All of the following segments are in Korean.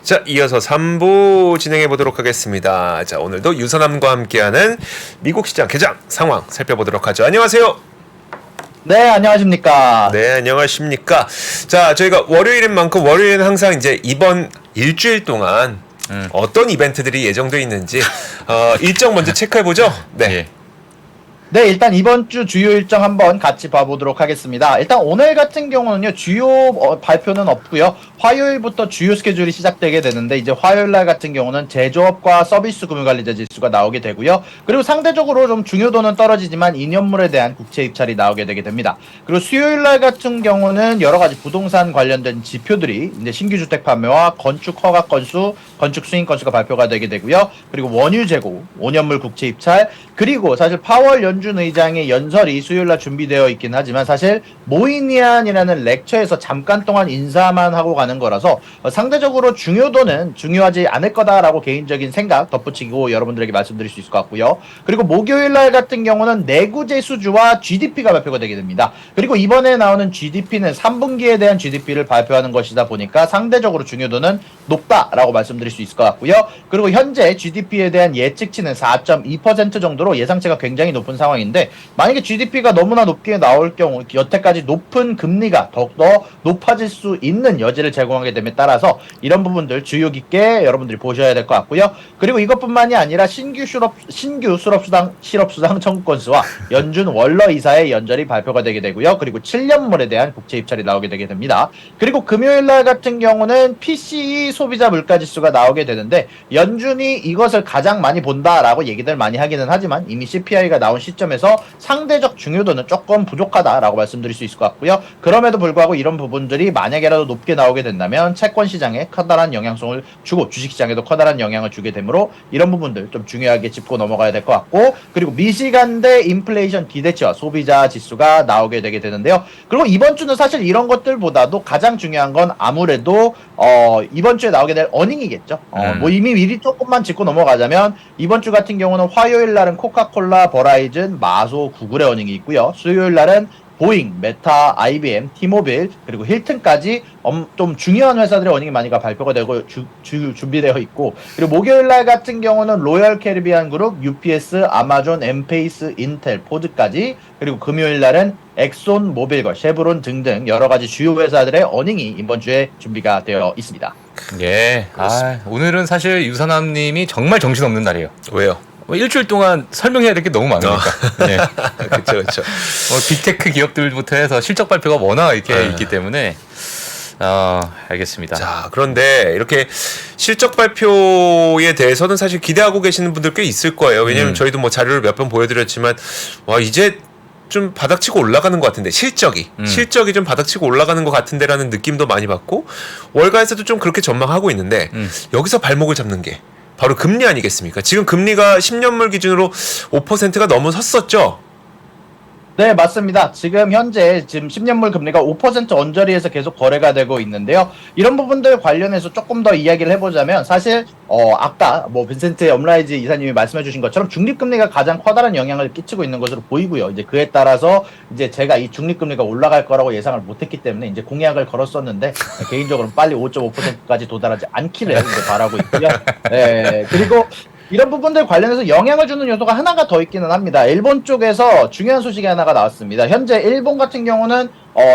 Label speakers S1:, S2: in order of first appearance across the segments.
S1: 자, 이어서 3부 진행해 보도록 하겠습니다. 자, 오늘도 유선남과 함께하는 미국 시장 개장 상황 살펴보도록 하죠. 안녕하세요.
S2: 네, 안녕하십니까.
S1: 네, 안녕하십니까. 자, 저희가 월요일인 만큼 월요일은 항상 이제 이번 일주일 동안 어떤 이벤트들이 예정되어 있는지 일정 먼저 체크해 보죠. 네.
S3: 예.
S2: 네, 일단 이번 주 주요 일정 한번 같이 봐보도록 하겠습니다. 일단 오늘 같은 경우는요, 주요 발표는 없고요. 화요일부터 주요 스케줄이 시작되게 되는데, 이제 화요일 날 같은 경우는 제조업과 서비스 금융관리자 지수가 나오게 되고요. 그리고 상대적으로 좀 중요도는 떨어지지만 2년물에 대한 국채 입찰이 나오게 되게 됩니다. 그리고 수요일 날 같은 경우는 여러 가지 부동산 관련된 지표들이 이제 신규 주택 판매와 건축 허가 건수, 건축 수익 건수가 발표가 되게 되고요. 그리고 원유 재고, 5년물 국채 입찰, 그리고 사실 파월 연준 의장의 연설이 수요일날 준비되어 있긴 하지만 사실 모이니안이라는 렉처에서 잠깐 동안 인사만 하고 가는 거라서 상대적으로 중요도는 중요하지 않을 거다라고 개인적인 생각 덧붙이고 여러분들에게 말씀드릴 수 있을 것 같고요. 그리고 목요일날 같은 경우는 내구재 수주와 GDP가 발표가 되게 됩니다. 그리고 이번에 나오는 GDP는 3분기에 대한 GDP를 발표하는 것이다 보니까 상대적으로 중요도는 높다라고 말씀드릴 수 있을 것 같고요. 그리고 현재 GDP에 대한 예측치는 4.2% 정도로 예상치가 굉장히 높은 상황인데, 만약에 GDP가 너무나 높게 나올 경우 여태까지 높은 금리가 더욱더 높아질 수 있는 여지를 제공하게 됨에 따라서 이런 부분들 주의 깊게 여러분들이 보셔야 될 것 같고요. 그리고 이것뿐만이 아니라 신규 실업수당 청구 건수와 연준 월러 이사의 연절이 발표가 되게 되고요. 그리고 7년물에 대한 국채 입찰이 나오게 되게 됩니다. 그리고 금요일날 같은 경우는 PCE 소비자 물가지수가 나오게 되는데, 연준이 이것을 가장 많이 본다라고 얘기들 많이 하기는 하지만 이미 CPI가 나온 시점에서 상대적 중요도는 조금 부족하다라고 말씀드릴 수 있을 것 같고요. 그럼에도 불구하고 이런 부분들이 만약에라도 높게 나오게 된다면 채권 시장에 커다란 영향성을 주고 주식 시장에도 커다란 영향을 주게 되므로 이런 부분들 좀 중요하게 짚고 넘어가야 될 것 같고, 그리고 미시간대 인플레이션 기대치와 소비자 지수가 나오게 되게 되는데요. 그리고 이번 주는 사실 이런 것들보다도 가장 중요한 건 아무래도 이번 주에 나오게 될 어닝이겠죠. 뭐 이미 미리 조금만 짚고 넘어가자면 이번 주 같은 경우는 화요일 날은 코카콜라, 버라이즌, 마소, 구글의 어닝이 있고요. 수요일 날은 보잉, 메타, IBM, 티모빌, 그리고 힐튼까지 좀 중요한 회사들의 어닝이 많이 발표가 되고 준비되어 있고, 그리고 목요일 날 같은 경우는 로열 캐리비안 그룹, UPS, 아마존, 엠페이스, 인텔, 포드까지, 그리고 금요일 날은 엑손 모빌과 쉐브론 등등 여러 가지 주요 회사들의 어닝이 이번 주에 준비가 되어 있습니다.
S3: 예. 오늘은 사실 유선남님이 정말 정신없는 날이에요.
S1: 왜요?
S3: 일주일 동안 설명해야 될 게 너무 많으니까. 예.
S1: 그렇죠.
S3: 빅테크 기업들부터 해서 실적 발표가 워낙 이렇게 있기 때문에 알겠습니다.
S1: 자, 그런데 이렇게 실적 발표에 대해서는 사실 기대하고 계시는 분들 꽤 있을 거예요. 왜냐면 저희도 뭐 자료를 몇 번 보여드렸지만 와, 이제 좀 바닥치고 올라가는 것 같은데, 실적이 좀 바닥치고 올라가는 것 같은데라는 느낌도 많이 받고, 월가에서도 좀 그렇게 전망하고 있는데 여기서 발목을 잡는 게 바로 금리 아니겠습니까? 지금 금리가 10년물 기준으로 5%가 넘어섰었죠.
S2: 네, 맞습니다. 지금 현재 10년물 금리가 5% 언저리에서 계속 거래가 되고 있는데요. 이런 부분들 관련해서 조금 더 이야기를 해보자면, 사실 아까 뭐 빈센트 엄라이즈 이사님이 말씀해주신 것처럼 중립금리가 가장 커다란 영향을 끼치고 있는 것으로 보이고요. 이제 그에 따라서 이제 제가 이 중립금리가 올라갈 거라고 예상을 못했기 때문에 이제 공약을 걸었었는데 개인적으로 빨리 5.5%까지 도달하지 않기를 이제 바라고 있고요. 네, 그리고 이런 부분들 관련해서 영향을 주는 요소가 하나가 더 있기는 합니다. 일본 쪽에서 중요한 소식이 하나가 나왔습니다. 현재 일본 같은 경우는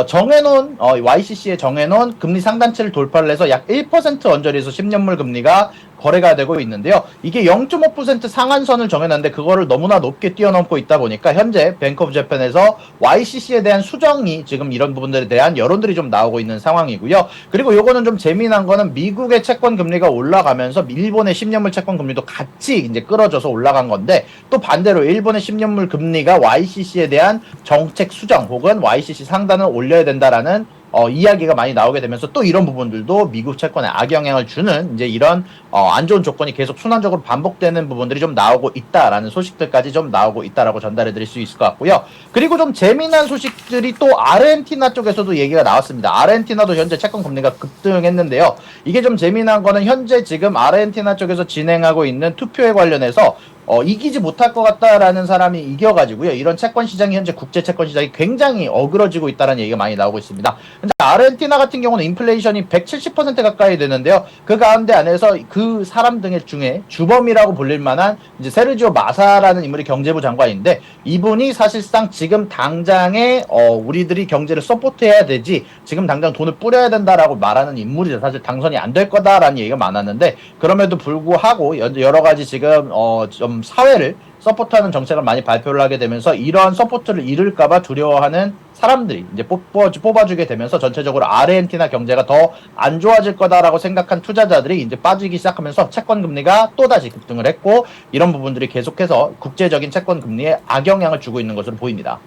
S2: 정해놓은 YCC에 정해놓은 금리 상단치를 돌파를 해서 약 1% 언저리에서 10년물 금리가 거래가 되고 있는데요. 이게 0.5% 상한선을 정해놨는데 그거를 너무나 높게 뛰어넘고 있다 보니까 현재 뱅크 오브 재팬에서 YCC에 대한 수정이 지금 이런 부분들에 대한 여론들이 좀 나오고 있는 상황이고요. 그리고 요거는 좀 재미난 거는 미국의 채권 금리가 올라가면서 일본의 10년물 채권 금리도 같이 이제 끌어져서 올라간 건데, 또 반대로 일본의 10년물 금리가 YCC에 대한 정책 수정 혹은 YCC 상단을 올려야 된다라는 이야기가 많이 나오게 되면서 또 이런 부분들도 미국 채권에 악영향을 주는 이제 이런 안 좋은 조건이 계속 순환적으로 반복되는 부분들이 좀 나오고 있다라는 소식들까지 좀 나오고 있다라고 전달해 드릴 수 있을 것 같고요. 그리고 좀 재미난 소식들이 또 아르헨티나 쪽에서도 얘기가 나왔습니다. 아르헨티나도 현재 채권 금리가 급등했는데요. 이게 좀 재미난 거는 현재 지금 아르헨티나 쪽에서 진행하고 있는 투표에 관련해서 이기지 못할 것 같다라는 사람이 이겨가지고요. 이런 채권 시장이 현재 국제 채권 시장이 굉장히 어그러지고 있다는 얘기가 많이 나오고 있습니다. 현재 아르헨티나 같은 경우는 인플레이션이 170% 가까이 되는데요. 그 가운데 안에서 그 사람 등의 중에 주범이라고 불릴 만한 이제 세르지오 마사라는 인물이 경제부 장관인데 이분이 사실상 지금 당장에 우리들이 경제를 서포트해야 되지 지금 당장 돈을 뿌려야 된다라고 말하는 인물이죠. 사실 당선이 안 될 거다라는 얘기가 많았는데 그럼에도 불구하고 여러 가지 지금 좀 사회를 서포트하는 정책을 많이 발표를 하게 되면서 이러한 서포트를 잃을까봐 두려워하는 사람들이 이제 뽑아주게 되면서 전체적으로 아르헨티나 경제가 더 안 좋아질 거다라고 생각한 투자자들이 이제 빠지기 시작하면서 채권 금리가 또다시 급등을 했고 이런 부분들이 계속해서 국제적인 채권 금리에 악영향을 주고 있는 것으로 보입니다.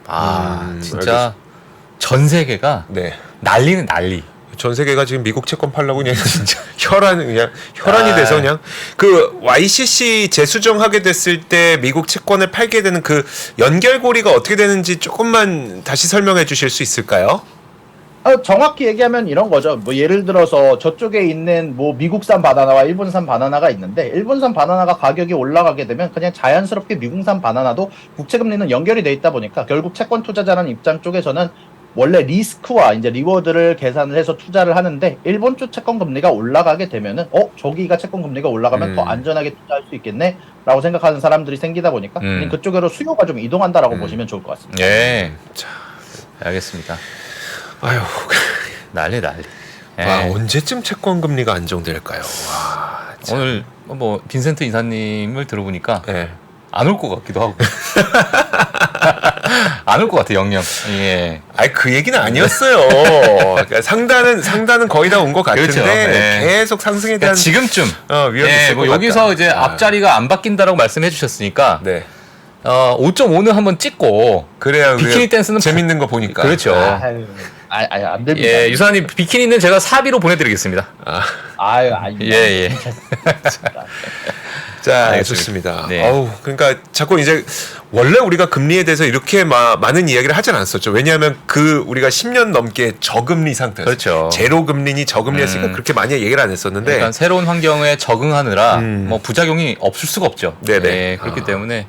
S3: 진짜 전 세계가
S1: 네.
S3: 난리는 난리.
S1: 전 세계가 지금 미국 채권 팔려고 그냥 진짜 혈안이 돼서 그냥 그 YCC 재수정하게 됐을 때 미국 채권을 팔게 되는 그 연결고리가 어떻게 되는지 조금만 다시 설명해 주실 수 있을까요?
S2: 정확히 얘기하면 이런 거죠. 뭐 예를 들어서 저쪽에 있는 뭐 미국산 바나나와 일본산 바나나가 있는데 일본산 바나나가 가격이 올라가게 되면 그냥 자연스럽게 미국산 바나나도 국채금리는 연결이 돼 있다 보니까 결국 채권 투자자라는 입장 쪽에서는 원래 리스크와 이제 리워드를 계산을 해서 투자를 하는데 일본 쪽 채권 금리가 올라가게 되면은 저기가 채권 금리가 올라가면 더 안전하게 투자할 수 있겠네라고 생각하는 사람들이 생기다 보니까 그쪽으로 수요가 좀 이동한다라고 보시면 좋을 것 같습니다.
S3: 예. 자, 알겠습니다.
S1: 아유.
S3: 난리.
S1: 와,
S3: 예.
S1: 언제쯤 채권 금리가 안정될까요? 와, 참.
S3: 오늘 뭐 빈센트 이사님을 들어보니까
S1: 네.
S3: 안 올 것 같기도 하고. 안 올 것 같아 영영. 예.
S1: 아니 그 얘기는 아니었어요. 그러니까 상단은 거의 다 온 것 같은데
S3: 그렇죠. 네.
S1: 계속 상승에 대한
S3: 지금쯤
S1: 위험이 있을
S3: 뭐
S1: 것
S3: 여기서
S1: 같다.
S3: 이제 앞자리가 안 바뀐다라고 말씀해 주셨으니까
S1: 네.
S3: 5.5는 한번 찍고
S1: 그래야
S3: 비키니 댄스는
S1: 재밌는 거 보니까.
S3: 그렇죠.
S2: 안 됩니다.
S3: 예, 유사님 비키니는 제가 사비로 보내드리겠습니다. 예.
S1: 자,
S3: 알겠습니다.
S1: 좋습니다.
S3: 네.
S1: 그러니까 자꾸 이제 원래 우리가 금리에 대해서 이렇게 많은 이야기를 하진 않았었죠. 왜냐하면 우리가 10년 넘게 저금리 상태였어요.
S3: 그렇죠.
S1: 제로 금리니 저금리였으니까 그렇게 많이 얘기를 안 했었는데.
S3: 일단 새로운 환경에 적응하느라 뭐 부작용이 없을 수가 없죠.
S1: 네네.
S3: 예, 그렇기 때문에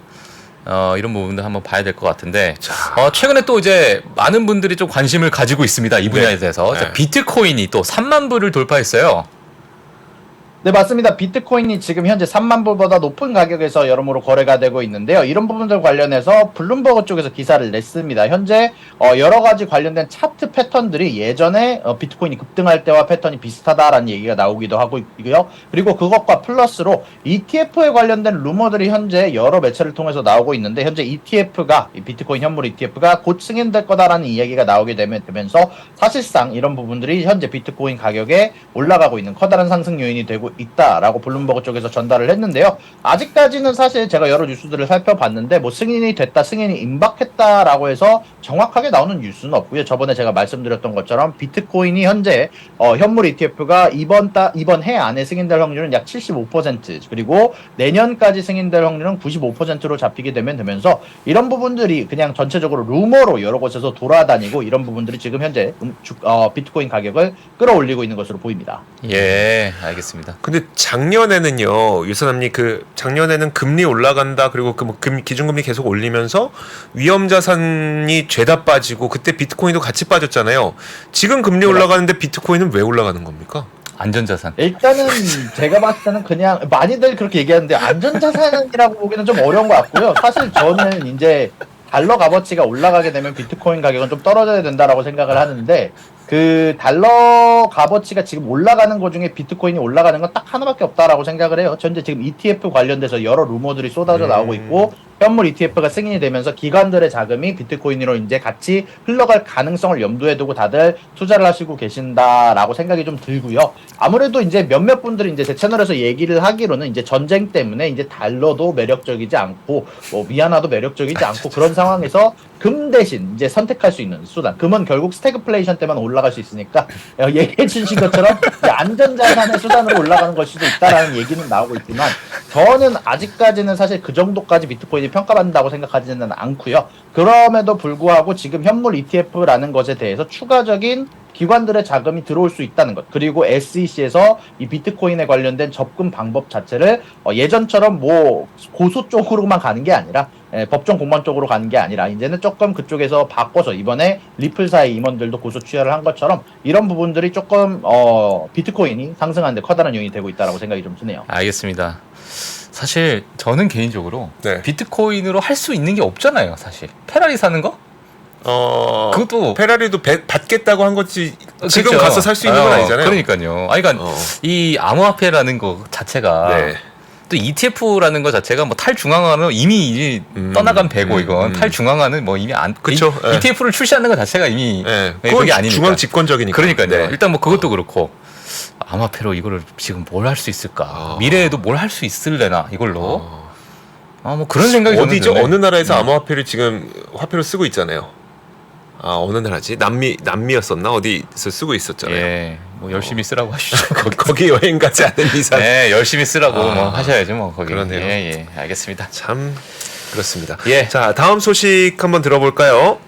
S3: 이런 부분도 한번 봐야 될 것 같은데 최근에 또 이제 많은 분들이 좀 관심을 가지고 있습니다. 이 분야에 대해서
S1: 네.
S3: 자, 비트코인이 또 3만 불을 돌파했어요.
S2: 네, 맞습니다. 비트코인이 지금 현재 3만 불보다 높은 가격에서 여러모로 거래가 되고 있는데요. 이런 부분들 관련해서 블룸버그 쪽에서 기사를 냈습니다. 현재 여러 가지 관련된 차트 패턴들이 예전에 비트코인이 급등할 때와 패턴이 비슷하다라는 얘기가 나오기도 하고 있고요. 그리고 그것과 플러스로 ETF에 관련된 루머들이 현재 여러 매체를 통해서 나오고 있는데 현재 ETF가 비트코인 현물 ETF가 곧 승인될 거다라는 이야기가 나오게 되면서 사실상 이런 부분들이 현재 비트코인 가격에 올라가고 있는 커다란 상승 요인이 되고 있다라고 블룸버그 쪽에서 전달을 했는데요. 아직까지는 사실 제가 여러 뉴스들을 살펴봤는데 뭐 승인이 됐다, 승인이 임박했다라고 해서 정확하게 나오는 뉴스는 없고요. 저번에 제가 말씀드렸던 것처럼 비트코인이 현재 현물 ETF가 이번 해 안에 승인될 확률은 약 75% 그리고 내년까지 승인될 확률은 95%로 잡히게 되면서 이런 부분들이 그냥 전체적으로 루머로 여러 곳에서 돌아다니고 이런 부분들이 지금 현재 비트코인 가격을 끌어올리고 있는 것으로 보입니다.
S3: 예, 알겠습니다.
S1: 근데 작년에는요, 유선남님 작년에는 금리 올라간다 그리고 기준금리 계속 올리면서 위험 자산이 죄다 빠지고 그때 비트코인도 같이 빠졌잖아요. 지금 금리 올라가는데 비트코인은 왜 올라가는 겁니까?
S3: 안전자산.
S2: 일단은 제가 봤을 때는 그냥 많이들 그렇게 얘기하는데 안전자산이라고 보기는 좀 어려운 것 같고요. 사실 저는 이제 달러 값어치가 올라가게 되면 비트코인 가격은 좀 떨어져야 된다라고 생각을 하는데 그 달러 값어치가 지금 올라가는 것 중에 비트코인이 올라가는 건 딱 하나밖에 없다라고 생각을 해요. 현재 지금 ETF 관련돼서 여러 루머들이 쏟아져 나오고 있고 현물 ETF가 승인이 되면서 기관들의 자금이 비트코인으로 이제 같이 흘러갈 가능성을 염두에 두고 다들 투자를 하시고 계신다라고 생각이 좀 들고요. 아무래도 이제 몇몇 분들이 이제 제 채널에서 얘기를 하기로는 이제 전쟁 때문에 이제 달러도 매력적이지 않고 뭐 위안화도 매력적이지 않고 그런 상황에서 금 대신 이제 선택할 수 있는 수단. 금은 결국 스태그플레이션 때만 올라갈 수 있으니까 얘기해 주신 것처럼 안전자산의 수단으로 올라가는 걸 수도 있다라는 얘기는 나오고 있지만 저는 아직까지는 사실 그 정도까지 비트코인이 평가받는다고 생각하지는 않고요. 그럼에도 불구하고 지금 현물 ETF라는 것에 대해서 추가적인 기관들의 자금이 들어올 수 있다는 것. 그리고 SEC에서 이 비트코인에 관련된 접근 방법 자체를 예전처럼 뭐 고소 쪽으로만 가는 게 아니라 법정 공무원 쪽으로 가는 게 아니라 이제는 조금 그쪽에서 바꿔서 이번에 리플사의 임원들도 고소 취하를 한 것처럼 이런 부분들이 조금 비트코인이 상승하는 데 커다란 요인이 되고 있다라고 생각이 좀 드네요.
S3: 알겠습니다. 사실 저는 개인적으로
S1: 네.
S3: 비트코인으로 할 수 있는 게 없잖아요. 사실 페라리 사는 거? 그것도
S1: 페라리도 받겠다고 한 거지 지금
S3: 그렇죠.
S1: 가서 살 수 있는 건 아니잖아요.
S3: 그러니까요. 아니, 그러니까 이 암호화폐라는 거 자체가
S1: 네.
S3: 또 ETF라는 거 자체가 뭐 탈중앙화는 이미 떠나간 배고 이건 탈중앙화는 뭐 이미 안
S1: 그쵸. 예.
S3: ETF를 출시하는 거 자체가 이미
S1: 그건
S3: 그게 아니니까.
S1: 중앙 집권적이니까.
S3: 그러니까요.
S1: 네.
S3: 일단 뭐 그것도 그렇고 암호화폐로 이거를 지금 뭘 할 수 있을까? 미래에도 뭘 할 수 있을래나 이걸로? 뭐 그런 생각이 저는
S1: 어디죠?
S3: 드네.
S1: 어느 나라에서 암호화폐를 지금 화폐로 쓰고 있잖아요. 어느 나라지? 남미였었나? 어디서 쓰고 있었잖아요.
S3: 예, 뭐 열심히 쓰라고 하시죠.
S1: 거기 여행 가지 않은 이상.
S3: 네, 열심히 쓰라고 뭐 하셔야죠, 뭐 거기.
S1: 그러네요.
S3: 예, 알겠습니다.
S1: 참 그렇습니다.
S3: 예.
S1: 자, 다음 소식 한번 들어볼까요?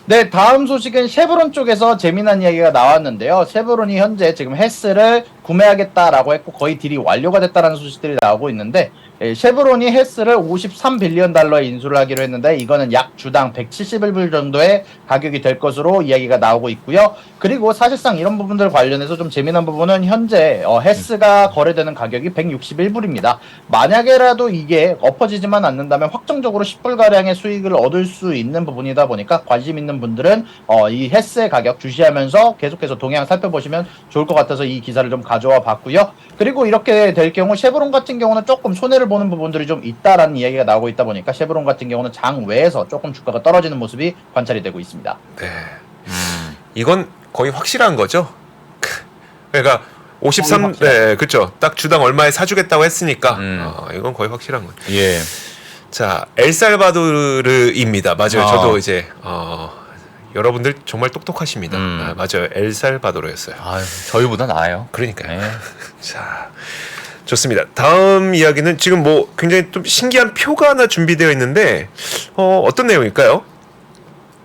S2: 네, 다음 소식은 쉐브론 쪽에서 재미난 이야기가 나왔는데요. 쉐브론이 현재 지금 헤스를 구매하겠다라고 했고 거의 딜이 완료가 됐다라는 소식들이 나오고 있는데 쉐브론이 헤스를 53빌리언 달러에 인수를 하기로 했는데 이거는 약 주당 171불 정도의 가격이 될 것으로 이야기가 나오고 있고요. 그리고 사실상 이런 부분들 관련해서 좀 재미난 부분은 현재 헤스가 거래되는 가격이 161불입니다. 만약에라도 이게 엎어지지만 않는다면 확정적으로 10불가량의 수익을 얻을 수 있는 부분이다 보니까 관심 있는 분들은 이 헤스의 가격 주시하면서 계속해서 동향 살펴보시면 좋을 것 같아서 이 기사를 좀 가져와 봤고요. 그리고 이렇게 될 경우 쉐브론 같은 경우는 조금 손해를 보는 부분들이 좀 있다라는 이야기가 나오고 있다 보니까 쉐브론 같은 경우는 장외에서 조금 주가가 떨어지는 모습이 관찰이 되고 있습니다.
S1: 네. 이건 거의 확실한 거죠. 그러니까 53, 네, 그렇죠. 딱 주당 얼마에 사주겠다고 했으니까 이건 거의 확실한 거죠.
S3: 예.
S1: 자, 엘살바도르입니다. 맞아요.
S3: 아.
S1: 저도 이제 여러분들 정말 똑똑하십니다. 맞아요. 엘살바도르였어요.
S3: 아유, 저희보다 나아요.
S1: 그러니까요.
S3: 예.
S1: 자, 좋습니다. 다음 이야기는 지금 뭐 굉장히 좀 신기한 표가 하나 준비되어 있는데 어떤 내용일까요?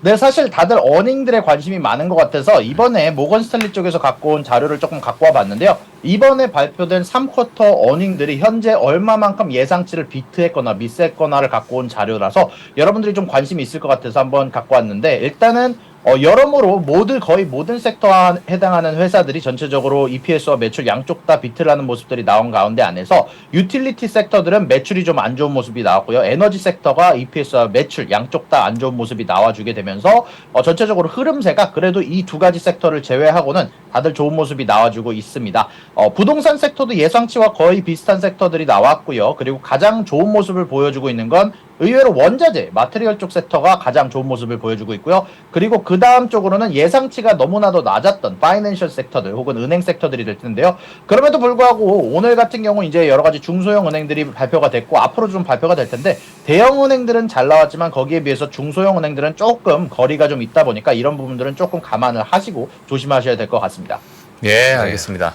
S2: 네, 사실 다들 어닝들에 관심이 많은 것 같아서 이번에 모건 스탠리 쪽에서 갖고 온 자료를 조금 갖고 와 봤는데요. 이번에 발표된 3쿼터 어닝들이 현재 얼마만큼 예상치를 비트했거나 미스했거나를 갖고 온 자료라서 여러분들이 좀 관심이 있을 것 같아서 한번 갖고 왔는데 일단은 여러모로 거의 모든 섹터에 해당하는 회사들이 전체적으로 EPS와 매출 양쪽 다 비트라는 모습들이 나온 가운데 안에서 유틸리티 섹터들은 매출이 좀 안 좋은 모습이 나왔고요. 에너지 섹터가 EPS와 매출 양쪽 다 안 좋은 모습이 나와주게 되면서 전체적으로 흐름세가 그래도 이 두 가지 섹터를 제외하고는 다들 좋은 모습이 나와주고 있습니다. 부동산 섹터도 예상치와 거의 비슷한 섹터들이 나왔고요. 그리고 가장 좋은 모습을 보여주고 있는 건 의외로 원자재, 마테리얼 쪽 섹터가 가장 좋은 모습을 보여주고 있고요. 그리고 그 다음 쪽으로는 예상치가 너무나도 낮았던 파이낸셜 섹터들 혹은 은행 섹터들이 될 텐데요. 그럼에도 불구하고 오늘 같은 경우 이제 여러 가지 중소형 은행들이 발표가 됐고 앞으로 좀 발표가 될 텐데 대형 은행들은 잘 나왔지만 거기에 비해서 중소형 은행들은 조금 거리가 좀 있다 보니까 이런 부분들은 조금 감안을 하시고 조심하셔야 될 것 같습니다.
S3: 예, 알겠습니다.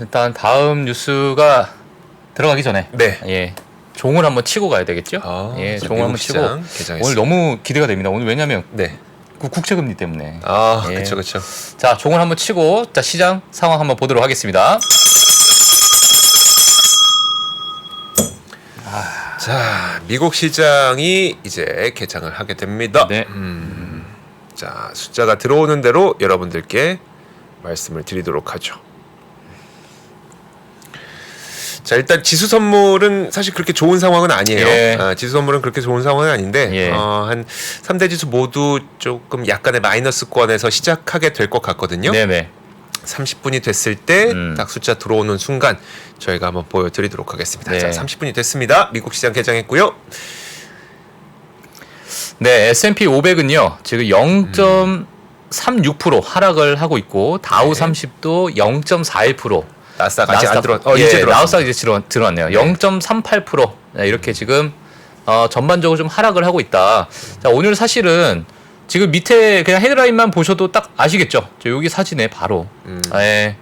S3: 일단 다음 뉴스가 들어가기 전에
S1: 네.
S3: 예. 종을 한번 치고 가야 되겠죠? 예, 종을 한번 치고 오늘 너무 기대가 됩니다. 오늘 왜냐면
S1: 네.
S3: 국채금리 때문에. 예.
S1: 그렇죠.
S3: 자, 종을 한번 치고 자, 시장 상황 한번 보도록 하겠습니다.
S1: 자, 미국 시장이 이제 개장을 하게 됩니다.
S3: 네.
S1: 자, 숫자가 들어오는 대로 여러분들께 말씀을 드리도록 하죠. 자, 일단 지수 선물은 사실 그렇게 좋은 상황은 아니에요.
S3: 예.
S1: 지수 선물은 그렇게 좋은 상황은 아닌데
S3: 예.
S1: 한 3대 지수 모두 조금 약간의 마이너스권에서 시작하게 될 것 같거든요.
S3: 네네.
S1: 30분이 됐을 때 딱 숫자 들어오는 순간 저희가 한번 보여드리도록 하겠습니다.
S3: 네.
S1: 자, 30분이 됐습니다. 미국 시장 개장했고요.
S3: 네, S&P 500은요. 지금 0.36% 하락을 하고 있고 다우 30도 0.41%.
S1: 나스닥 아직 안 들어.
S3: 예,
S1: 이제 들어.
S3: 나스닥 이제 들어왔네요. 0.38%. 네, 이렇게 지금 전반적으로 좀 하락을 하고 있다. 자, 오늘 사실은 지금 밑에 그냥 헤드라인만 보셔도 딱 아시겠죠? 여기 사진에 바로. 예.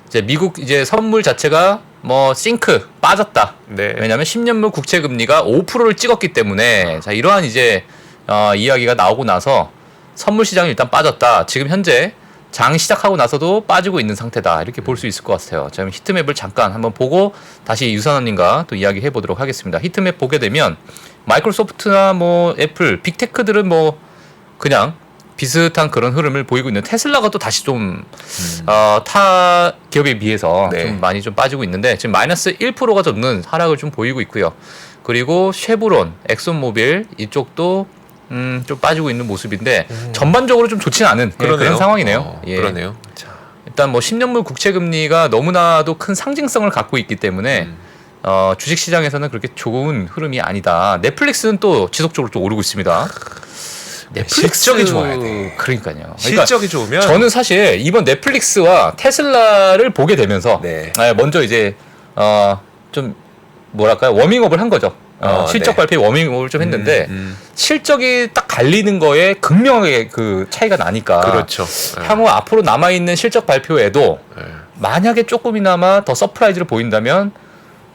S3: 이제 미국 이제 선물 자체가 뭐 싱크 빠졌다.
S1: 네.
S3: 왜냐하면 10년물 국채 금리가 5%를 찍었기 때문에 자, 이러한 이제 이야기가 나오고 나서 선물 시장이 일단 빠졌다. 지금 현재 장 시작하고 나서도 빠지고 있는 상태다. 이렇게 볼 수 있을 것 같아요. 자, 그럼 히트맵을 잠깐 한번 보고 다시 유선원님과 또 이야기해 보도록 하겠습니다. 히트맵 보게 되면 마이크로소프트나 뭐 애플, 빅테크들은 뭐 그냥 비슷한 그런 흐름을 보이고 있는 테슬라가 또 다시 좀 타 기업에 비해서
S1: 네.
S3: 좀 많이 좀 빠지고 있는데 지금 마이너스 1%가 넘는 하락을 좀 보이고 있고요. 그리고 쉐브론, 엑손모빌 이쪽도 좀 빠지고 있는 모습인데 전반적으로 좀 좋지는 않은 그런 상황이네요. 예.
S1: 그러네요. 자,
S3: 일단 뭐 10년물 국채 금리가 너무나도 큰 상징성을 갖고 있기 때문에 주식 시장에서는 그렇게 좋은 흐름이 아니다. 넷플릭스는 또 지속적으로 또 오르고 있습니다.
S1: 실적이 좋아야 돼.
S3: 그러니까요. 그러니까
S1: 실적이 좋으면
S3: 저는 사실 이번 넷플릭스와 테슬라를 보게 되면서
S1: 네.
S3: 먼저 이제 좀 뭐랄까요 워밍업을 한 거죠. 실적
S1: 네.
S3: 발표에 워밍업을 좀 했는데 실적이 딱 갈리는 거에 극명하게 그 차이가 나니까
S1: 그렇죠.
S3: 향후 앞으로 남아 있는 실적 발표에도 만약에 조금이나마 더 서프라이즈를 보인다면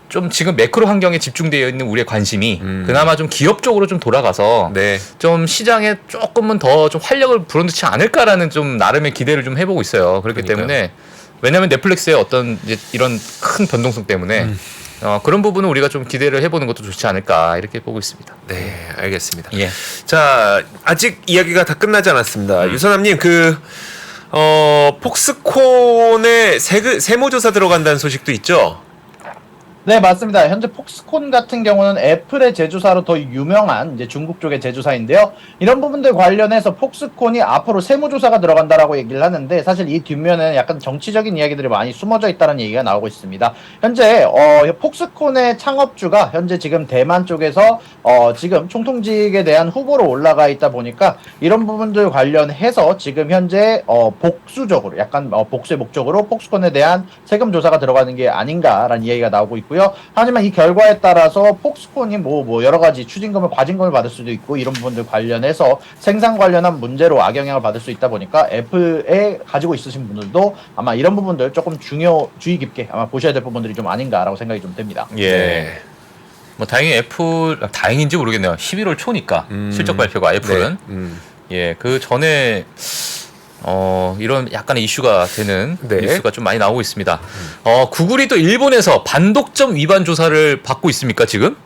S3: 좀 지금 매크로 환경에 집중되어 있는 우리의 관심이 그나마 좀 기업 쪽으로 좀 돌아가서
S1: 네.
S3: 좀 시장에 조금은 더 좀 활력을 불어넣지 않을까라는 좀 나름의 기대를 좀 해보고 있어요. 그렇기
S1: 그러니까요.
S3: 때문에 왜냐하면 넷플릭스의 어떤 이제 이런 큰 변동성 때문에 그런 부분은 우리가 좀 기대를 해보는 것도 좋지 않을까 이렇게 보고 있습니다.
S1: 네, 알겠습니다.
S3: 예.
S1: 자, 아직 이야기가 다 끝나지 않았습니다. 유선남님, 폭스콘에 세무조사 들어간다는 소식도 있죠?
S2: 네, 맞습니다. 현재 폭스콘 같은 경우는 애플의 제조사로 더 유명한 이제 중국 쪽의 제조사인데요. 이런 부분들 관련해서 폭스콘이 앞으로 세무조사가 들어간다라고 얘기를 하는데 사실 이 뒷면에는 약간 정치적인 이야기들이 많이 숨어져 있다는 얘기가 나오고 있습니다. 현재 폭스콘의 창업주가 현재 지금 대만 쪽에서 지금 총통직에 대한 후보로 올라가 있다 보니까 이런 부분들 관련해서 지금 현재 복수적으로 약간 복수의 목적으로 폭스콘에 대한 세금 조사가 들어가는 게 아닌가라는 이야기가 나오고 있고요. 하지만 이 결과에 따라서 폭스콘이 뭐 여러 가지 추징금을 과징금을 받을 수도 있고 이런 부분들 관련해서 생산 관련한 문제로 악영향을 받을 수 있다 보니까 애플에 가지고 있으신 분들도 아마 이런 부분들 조금 주의 깊게 아마 보셔야 될 부분들이 좀 아닌가라고 생각이 좀 됩니다.
S3: 예.
S1: 네.
S3: 뭐 다행히 다행인지 모르겠네요. 11월 초니까 실적 발표가 애플은 예, 그 전에 이런 약간의 이슈가 되는
S1: 네.
S3: 뉴스가 좀 많이 나오고 있습니다. 구글이 또 일본에서 반독점 위반 조사를 받고 있습니까, 지금?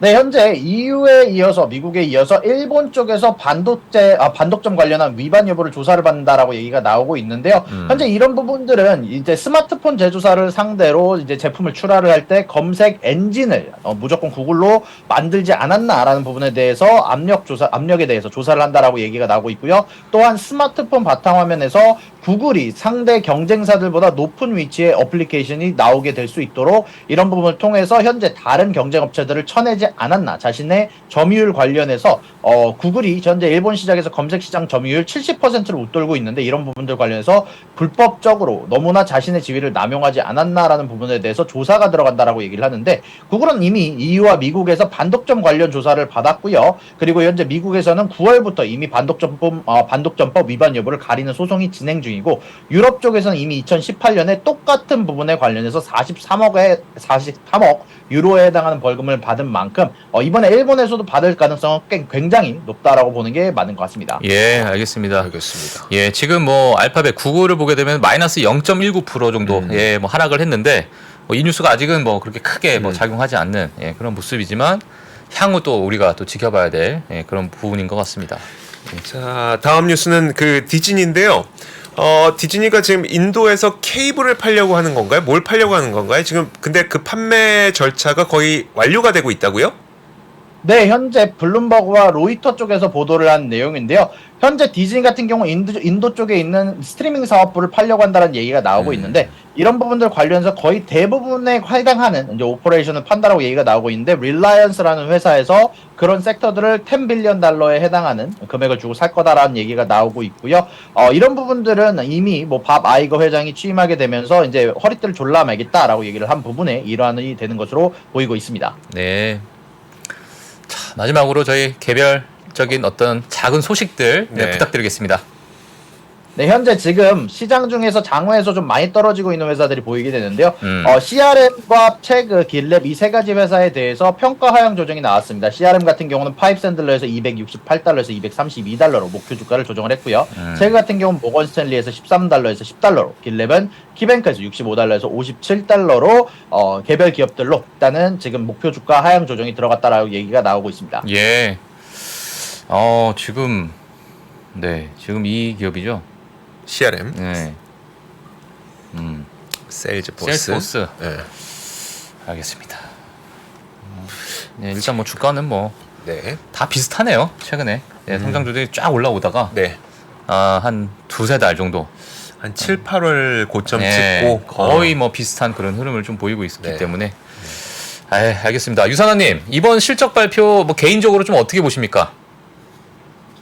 S2: 네, 현재 EU에 이어서 미국에 이어서 일본 쪽에서 반독점 관련한 위반 여부를 조사를 받는다라고 얘기가 나오고 있는데요. 현재 이런 부분들은 이제 스마트폰 제조사를 상대로 이제 제품을 출하를 할 때 검색 엔진을 무조건 구글로 만들지 않았나라는 부분에 대해서 압력에 대해서 조사를 한다라고 얘기가 나오고 있고요. 또한 스마트폰 바탕화면에서 구글이 상대 경쟁사들보다 높은 위치의 어플리케이션이 나오게 될 수 있도록 이런 부분을 통해서 현재 다른 경쟁 업체들을 쳐내지 않았나 자신의 점유율 관련해서 구글이 현재 일본 시장에서 검색 시장 점유율 70%를 웃돌고 있는데 이런 부분들 관련해서 불법적으로 너무나 자신의 지위를 남용하지 않았나라는 부분에 대해서 조사가 들어간다라고 얘기를 하는데 구글은 이미 EU와 미국에서 반독점 관련 조사를 받았고요. 그리고 현재 미국에서는 9월부터 이미 반독점법 위반 여부를 가리는 소송이 진행 중이고 유럽 쪽에서는 이미 2018년에 똑같은 부분에 관련해서 43억 유로에 해당하는 벌금을 받은 만큼 이번에 일본에서도 받을 가능성은 굉장히 높다라고 보는 게 맞는 것 같습니다.
S3: 예, 알겠습니다.
S1: 알겠습니다.
S3: 예, 지금 뭐 알파벳 구글을 보게 되면 마이너스 0.19% 정도 예, 뭐 하락을 했는데 이 뉴스가 아직은 뭐 그렇게 크게 뭐 작용하지 않는 그런 모습이지만 향후 또 우리가 또 지켜봐야 될 그런 부분인 것 같습니다.
S1: 자, 다음 뉴스는 디즈니인데요. 디즈니가 지금 인도에서 케이블을 팔려고 하는 건가요? 뭘 팔려고 하는 건가요? 지금 근데 그 판매 절차가 거의 완료가 되고 있다고요?
S2: 네, 현재 블룸버그와 로이터 쪽에서 보도를 한 내용인데요. 현재 디즈니 같은 경우 인도 쪽에 있는 스트리밍 사업부를 팔려고 한다는 얘기가 나오고 있는데 이런 부분들 관련해서 거의 대부분에 해당하는 이제 오퍼레이션을 판다라고 얘기가 나오고 있는데 릴라이언스라는 회사에서 그런 섹터들을 10 빌리언 달러에 해당하는 금액을 주고 살 거다라는 얘기가 나오고 있고요. 이런 부분들은 이미 뭐 밥 아이거 회장이 취임하게 되면서 이제 허리띠를 졸라매겠다라고 얘기를 한 부분에 일환이 되는 것으로 보이고 있습니다.
S3: 네. 자, 마지막으로 저희 개별적인 어떤 작은 소식들
S1: 네.
S3: 부탁드리겠습니다.
S2: 네, 현재 지금 시장 중에서 장외에서 좀 많이 떨어지고 있는 회사들이 보이게 되는데요.
S3: 음.
S2: CRM과 체그, 길랩 이 세 가지 회사에 대해서 평가 하향 조정이 나왔습니다. CRM 같은 경우는 파이프샌들러에서 268달러에서 232달러로 목표 주가를 조정을 했고요. 체그 같은 경우는 모건 스탠리에서 13달러에서 10달러로, 길랩은 키뱅크에서 65달러에서 57달러로 개별 기업들로 일단은 지금 목표 주가 하향 조정이 들어갔다라고 얘기가 나오고 있습니다.
S3: 예. 지금 지금 이 기업이죠.
S1: CRM,
S3: 네.
S1: 세일즈포스.
S3: 세일즈포스.
S1: 네.
S3: 알겠습니다. 네, 일단 뭐 주가는 뭐 다
S1: 네.
S3: 비슷하네요. 최근에 성장 조정이 쫙 올라오다가
S1: 네.
S3: 한 두세 달 정도
S1: 한 7, 8월 고점
S3: 네,
S1: 찍고
S3: 거의 뭐 비슷한 그런 흐름을 좀 보이고 있기
S1: 네.
S3: 때문에 알겠습니다. 유산아님 이번 실적 발표 뭐 개인적으로 좀 어떻게 보십니까?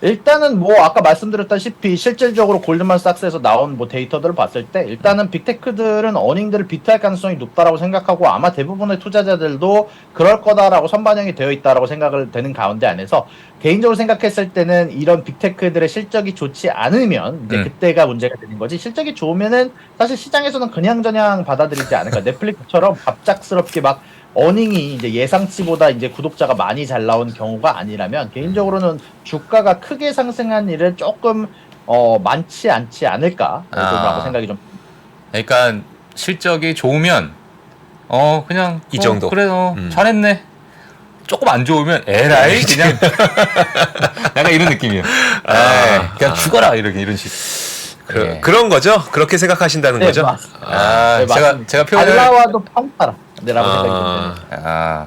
S2: 일단은 뭐 아까 말씀드렸다시피 실질적으로 골드만삭스에서 나온 뭐 데이터들을 봤을 때 일단은 빅테크들은 어닝들을 비트할 가능성이 높다라고 생각하고 아마 대부분의 투자자들도 그럴 거다라고 선반영이 되어 있다라고 생각을 되는 가운데 안에서 개인적으로 생각했을 때는 이런 빅테크들의 실적이 좋지 않으면 이제 그때가 문제가 되는 거지, 실적이 좋으면은 사실 시장에서는 그냥저냥 받아들이지 않을까. 넷플릭스처럼 갑작스럽게 막 어닝이 이제 예상치보다 이제 구독자가 많이 잘 나온 경우가 아니라면 개인적으로는 주가가 크게 상승한 일은 조금 많지 않지 않을까라고 생각이 좀.
S3: 그러니까 실적이 좋으면 그냥
S1: 이 정도.
S3: 그래 잘했네. 조금 안 좋으면 에라이 그냥 약간 이런 느낌이에요. 그냥 죽어라 이런 식. 예.
S1: 그런 거죠? 그렇게 생각하신다는
S2: 네,
S1: 거죠?
S2: 맞습니다. 네,
S3: 제가
S2: 맞습니다.
S3: 표현을
S2: 잘 나와도 평타라. 라고 생각이 듭니다.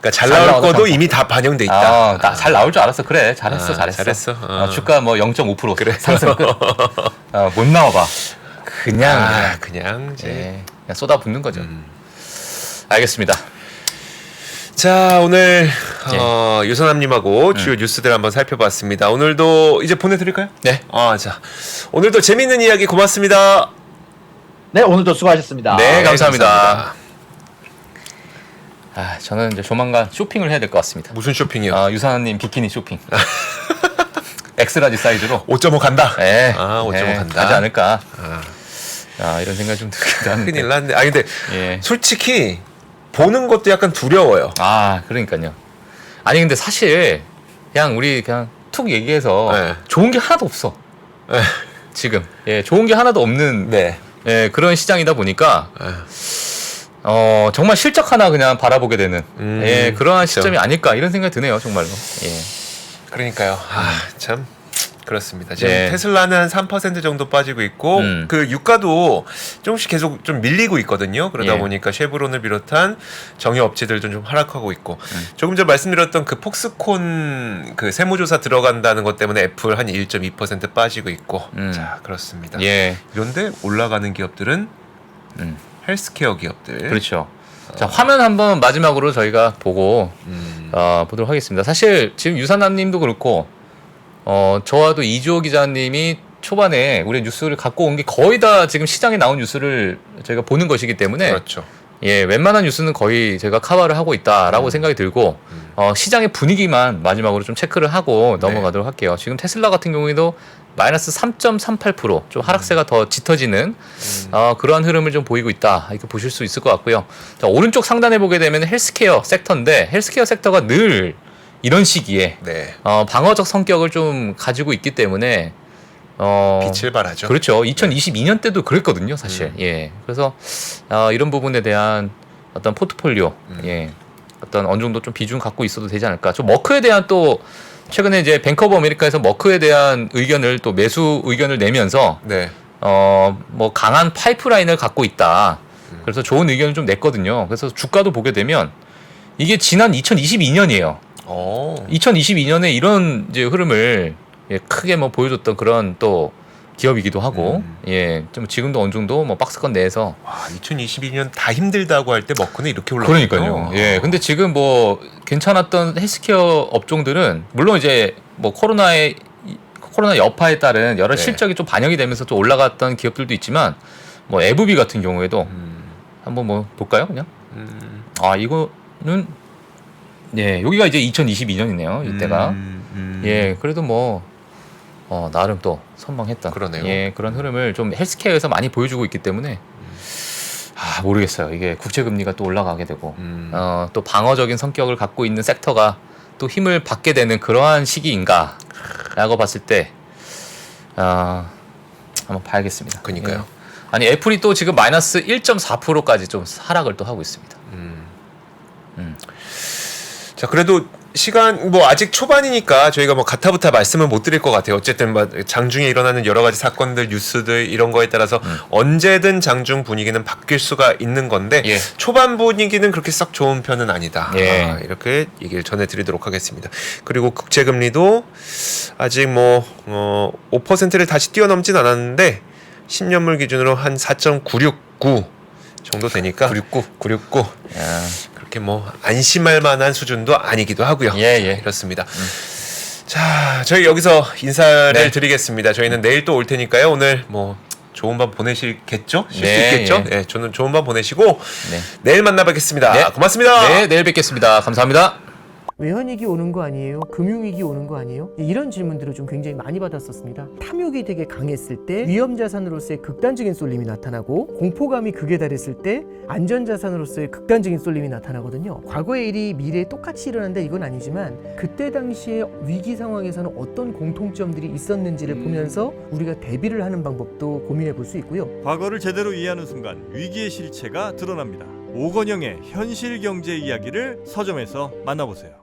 S1: 그러니까 잘
S3: 잘
S1: 나올
S3: 나와도
S1: 거도
S3: 평타.
S1: 이미 다 반영돼 있다.
S3: 잘 나올 줄 알았어. 그래, 잘했어.
S1: 잘했어.
S3: 주가 뭐 0.5%
S1: 그래.
S3: 상승 끝. 못 나와봐. 그냥
S1: 그냥 이제.
S3: 그냥 쏟아붓는 거죠. 알겠습니다.
S1: 자, 오늘 유선남님하고 주요 뉴스들 한번 살펴봤습니다. 오늘도 이제 보내드릴까요?
S3: 네.
S1: 자, 오늘도 재밌는 이야기 고맙습니다.
S2: 네, 오늘도 수고하셨습니다.
S3: 네, 감사합니다. 저는 이제 조만간 쇼핑을 해야 될 것 같습니다.
S1: 무슨 쇼핑이요?
S3: 유산님 비키니 쇼핑. 엑스라지 사이즈로
S1: 5.5 간다.
S3: 네.
S1: 5.5 간다.
S3: 가지 않을까. 이런 생각이 좀 들기도 하는데.
S1: 큰일 났네. 근데
S3: 예.
S1: 솔직히 보는 것도 약간 두려워요.
S3: 그러니까요. 아니 근데 사실 그냥 우리 그냥 툭 얘기해서
S1: 네.
S3: 좋은 게 하나도 없어.
S1: 네.
S3: 지금 좋은 게 하나도 없는
S1: 네.
S3: 그런 시장이다 보니까 정말 실적 하나 그냥 바라보게 되는 그러한
S1: 그렇죠.
S3: 시점이 아닐까 이런 생각이 드네요, 정말로.
S1: 그러니까요. 참 그렇습니다. 지금
S3: 네.
S1: 테슬라는 한 3% 정도 빠지고 있고 그 유가도 조금씩 계속 좀 밀리고 있거든요. 그러다
S3: 예.
S1: 보니까 쉐브론을 비롯한 정유 업체들도 좀 하락하고 있고 조금 전 말씀드렸던 그 폭스콘 그 세무조사 들어간다는 것 때문에 애플 한 1.2% 빠지고 있고 자 그렇습니다.
S3: 예.
S1: 이런데 올라가는 기업들은 헬스케어 기업들.
S3: 그렇죠. 자, 화면 한번 마지막으로 저희가 보고 보도록 하겠습니다. 사실 지금 유산남님도 그렇고 저와도 이주호 기자님이 초반에 우리 뉴스를 갖고 온 게 거의 다 지금 시장에 나온 뉴스를 저희가 보는 것이기 때문에
S1: 그렇죠.
S3: 웬만한 뉴스는 거의 제가 커버를 하고 있다라고 생각이 들고 시장의 분위기만 마지막으로 좀 체크를 하고 넘어가도록 할게요. 지금 테슬라 같은 경우에도 마이너스 3.38% 좀 하락세가 더 짙어지는 그러한 흐름을 좀 보이고 있다. 이렇게 보실 수 있을 것 같고요. 자, 오른쪽 상단에 보게 되면 헬스케어 섹터인데 헬스케어 섹터가 늘 이런 시기에
S1: 네.
S3: 방어적 성격을 좀 가지고 있기 때문에
S1: 빛을 발하죠.
S3: 그렇죠. 2022년 때도 그랬거든요, 사실. 그래서 이런 부분에 대한 어떤 포트폴리오, 어떤 어느 정도 좀 비중 갖고 있어도 되지 않을까. 좀 머크에 대한 또 최근에 이제 뱅크 오브 아메리카에서 머크에 대한 의견을 또 매수 의견을 내면서
S1: 네.
S3: 뭐 강한 파이프라인을 갖고 있다. 그래서 좋은 의견을 좀 냈거든요. 그래서 주가도 보게 되면 이게 지난 2022년이에요. 2022년에 이런 이제 흐름을 크게 뭐 보여줬던 그런 또 기업이기도 하고 좀 지금도 어느 정도 뭐 박스권 내에서
S1: 2022년 다 힘들다고 할 때 머크는 이렇게 올라갔어요.
S3: 그러니까요. 근데 지금 뭐 괜찮았던 헬스케어 업종들은 물론 이제 뭐 코로나 여파에 따른 여러 실적이 좀 반영이 되면서 좀 올라갔던 기업들도 있지만 뭐 에브비 같은 경우에도 한번 뭐 볼까요, 그냥? 이거는 여기가 이제 2022년이네요. 이때가. 그래도 뭐 나름 또 선방했던
S1: 그러네요.
S3: 예, 그런 흐름을 좀 헬스케어에서 많이 보여주고 있기 때문에 모르겠어요. 이게 국채 금리가 또 올라가게 되고 또 방어적인 성격을 갖고 있는 섹터가 또 힘을 받게 되는 그러한 시기인가라고 봤을 때 한번 봐야겠습니다.
S1: 그러니까요.
S3: 예. 아니 애플이 또 지금 마이너스 1.4%까지 좀 하락을 또 하고 있습니다.
S1: 자, 그래도 시간 뭐 아직 초반이니까 저희가 뭐 가타부타 말씀을 못 드릴 것 같아요. 어쨌든 뭐 장중에 일어나는 여러 가지 사건들, 뉴스들 이런 거에 따라서 언제든 장중 분위기는 바뀔 수가 있는 건데
S3: 예.
S1: 초반 분위기는 그렇게 썩 좋은 편은 아니다.
S3: 예.
S1: 이렇게 얘기를 전해드리도록 하겠습니다. 그리고 국채 금리도 아직 뭐 5%를 다시 뛰어넘진 않았는데 10년물 기준으로 한 4.969 정도 되니까 969
S3: 야.
S1: 그렇게 뭐 안심할 만한 수준도 아니기도 하고요.
S3: 예.
S1: 그렇습니다. 자, 저희 여기서 인사를
S3: 네.
S1: 드리겠습니다. 저희는 내일 또 올 테니까요. 오늘 뭐 좋은 밤 보내시겠죠? 쉴 수
S3: 네,
S1: 있겠죠?
S3: 예.
S1: 네, 저는 좋은 밤 보내시고
S3: 네.
S1: 내일 만나 뵙겠습니다.
S3: 네.
S1: 고맙습니다.
S3: 네, 내일 뵙겠습니다. 감사합니다.
S4: 외환위기 오는 거 아니에요? 금융위기 오는 거 아니에요? 이런 질문들을 좀 굉장히 많이 받았었습니다. 탐욕이 되게 강했을 때 위험자산으로서의 극단적인 쏠림이 나타나고 공포감이 극에 달했을 때 안전자산으로서의 극단적인 쏠림이 나타나거든요. 과거의 일이 미래에 똑같이 일어난다 이건 아니지만 그때 당시에 위기 상황에서는 어떤 공통점들이 있었는지를 보면서 우리가 대비를 하는 방법도 고민해 볼 수 있고요.
S5: 과거를 제대로 이해하는 순간 위기의 실체가 드러납니다. 오건영의 현실 경제 이야기를 서점에서 만나보세요.